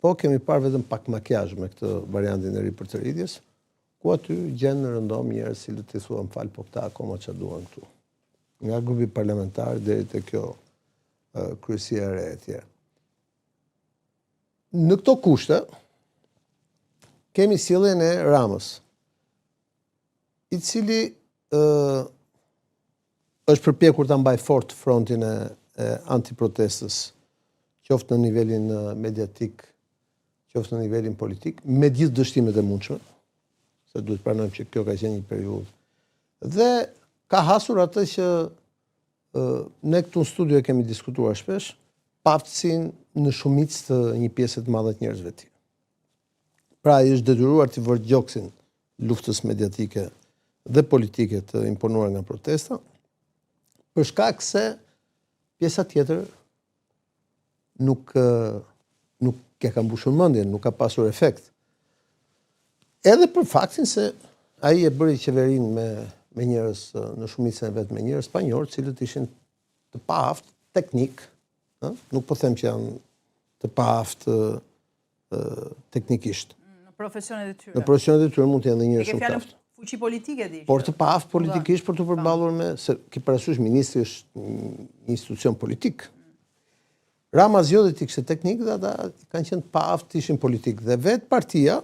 po kemi parë vetëm pak makjazh me këtë variantin e ri për të rritjes, ku aty gjenë në rëndom njerëz si të thuan fal, po këta akoma ç'a duan këtu. Nga grupi parlamentar deri te kjo kryesia e re e tjerë. Në këto kushte kemi sjelljen e Ramës, i cili është përpjekur ta mbaj fort frontin e antiprotestës, qoftë në nivelin mediatik, qoftë në nivelin politik, me gjithë dështimet e mundshme, se duhet pranojmë që kjo ka qenë një periudhë. Dhe ka hasur atë që ne këtu në studio kemi diskutuar shpesh, paftësin në shumicë të një pjesë të madhe të njerëzve të tjerë. Pra ai është detyruar të vërë gjoksin luftës mediatike dhe politike të imponuar nga protesta, për shkak se pjesa tjetër nuk e ka mbushur mendjen, nuk ka pasur efekt. Edhe për faktin se ai e bëri qeverinë me njerëz në shumicën e vet me njerëz spanjor, cilët ishin të paaftë teknik, nuk po them që janë të paaftë teknikisht. Në profesionet e tyre. Në profesionet e tyre mund të jenë njerëz shumë të aftë. Fuqi politike di. Por të paaftë politikisht për të përballur me, se ki parasysh ministri është një institucion politik. Rama zgjodhi të kishte teknik dhe ata kanë qenë të paaftë ishin politik. Dhe vetë partia,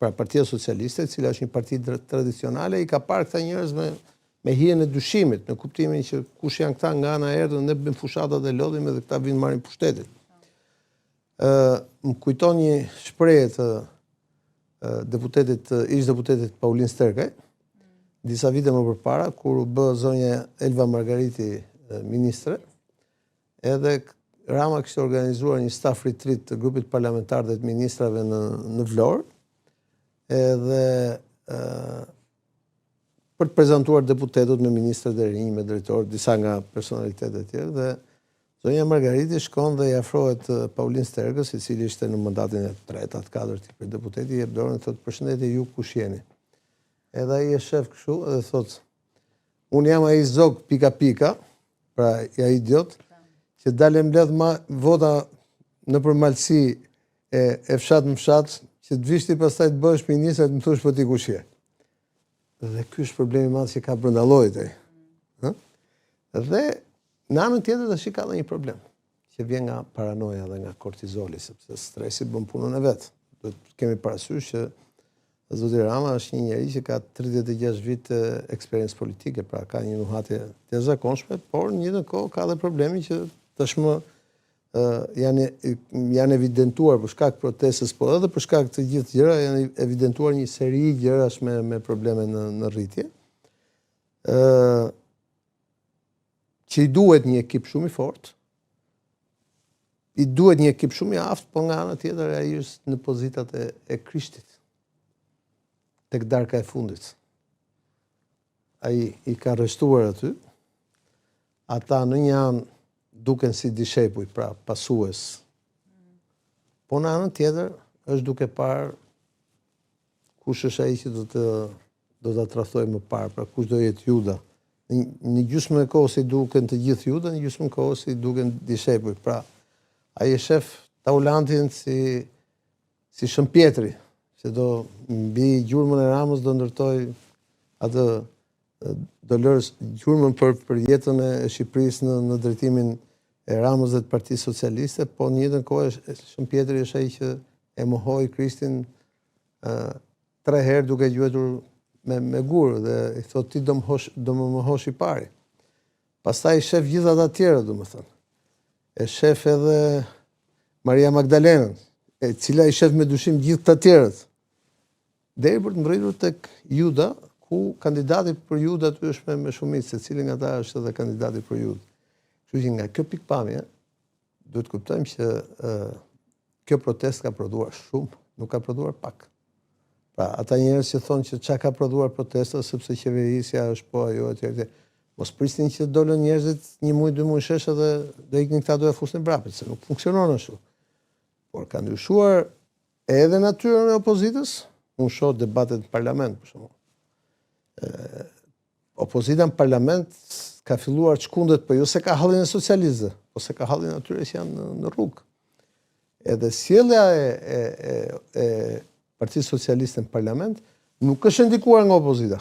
pra Partia Socialiste, e cila është një parti tradicionale, i ka parë këta njerëz me hijen e dyshimit, në kuptimin që kush janë këta, nga ana erdhën, ne bëjmë fushatat dhe lodhim edhe këta vinë marrin pushtetin. Më kujton një shprehje të ish deputetit Paulin Sterkaj, disa vite më përpara, kur u bë zonja Elva Margariti ministre, edhe Rama kishte organizuar një staff retreat të grupit parlamentar dhe të ministrave në Vlorë, edhe për të prezantuar deputetët me ministrët e rinj, me drejtorë, disa nga personalitetet e tjerë, dhe zonja Margariti shkon dhe i afrohet Paulin Sterkës, i cili ishte në mandatin e 3-të, 4-të për deputeti, i jep dorën dhe thotë, përshëndetje ju, kush jeni? Edhe ai e shef kështu dhe thotë, unë jam ai zog pika, pra ai idiot, që dalem mbledh vota në përmalësi e fshat në fshat, që të vishti pastaj të bësh ministër të më thush po ti kush je. Dhe ky është problemi i madh që ka brenda llojit ai. Dhe në anën tjetër tash ka edhe një problem që vjen nga paranoja dhe nga kortizoli, sepse stresi bën punën e vet. Duhet kemi parasysh që zoti Rama është një njeri që ka 36 vite eksperiencë politike, pra ka një nuhatje të jashtëzakonshme, por në një kohë ka edhe problemi që tashmë janë evidentuar për shkak protestës, po edhe për shkak të gjithë gjëra janë evidentuar një seri gjërash me probleme në rritje. Që i duhet një ekip shumë i fortë, i duhet një ekip shumë i aftë, po nga ana tjetër ai është në pozitat e Krishtit, tek darka e fundit. Ai i ka arrestuar aty, ata në një anë duken si dishepuj, pra pasues. Po në anën tjetër është duke parë kush është ai që do ta tradhtojë më parë, pra kush do jetë Juda. Në gjysmën e kohës i duken të gjithë Juda, në gjysmën e kohës i duken dishepuj. Pra ai e shef Taulantin si Shëmpjetri, që do mbi gjurmën e Ramës do ndërtoj atë do lërë gjurmën për jetën e Shqipërisë në drejtimin e Ramës dhe të Partisë Socialiste, po në njëjtën kohë Shëmpjetri është ai që e mohoi Krishtin 3 herë duke gjuetur me gur dhe i thotë ti do më mohosh i pari. Pastaj shef gjithë ata të tjerë, domethënë. E shef edhe Maria Magdalenën, e cila i shef me dyshim gjithë të tjerët. Deri për të mbërritur tek Juda, ku kandidati për Juda aty është me shumicë, secili nga ata është edhe kandidati për Judë. Kështu që nga kjo pikpamje, duhet kuptojmë që kjo protestë ka prodhuar shumë, nuk ka prodhuar pak. Pra, ata njerëz që thonë që çka ka prodhuar protesta sepse qeverisja është po ajo etj. Mos prisnin që dolën njerëzit 1 muaj, 2 muaj shesh dhe do iknin këta do e fusnin brapet, se nuk funksionon ashtu. Por ka ndryshuar edhe natyrën e opozitës. Unë shoh debatet në parlament, për shembull. Opozita në parlament ka filluar çkundet, po jo se ka hallin e socialistëve, po se ka hallin atyre që janë në rrugë. Edhe sjellja e Partisë Socialiste në parlament nuk është ndikuar nga opozita.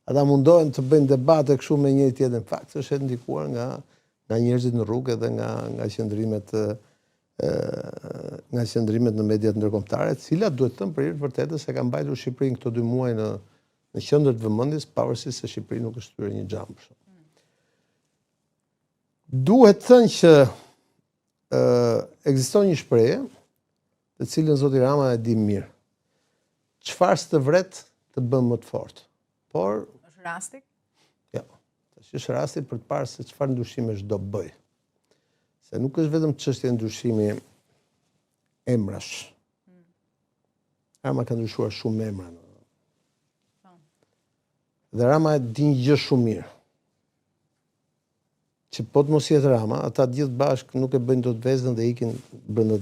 Ata mundohen të bëjnë debate kështu me njëri tjetrin. Në fakt është ndikuar nga njerëzit në rrugë dhe nga qëndrimet në mediat ndërkombëtare, të cilat duhet të thënë për hir të vërtetës se ka mbajtur Shqipërinë këto 2 muaj në qendër të vëmendjes, pavarësisht se Shqipëria nuk është thyer një xham. Duhet thënë që ekziston një shprehje, të cilën zoti Rama e di mirë. Çfarë të vret të bën më të fortë. Por Është rasti? jo. Tash është rasti për të parë se çfarë ndryshimesh do bëj. Se nuk është vetëm çështja e ndryshimi emrash. Rama ka ndryshuar shumë emra. Dhe Rama e di një gjë shumë mirë. Që po të mos jetë Rama, ata gjithë bashkë nuk e bëjnë dot vezën dhe ikin brenda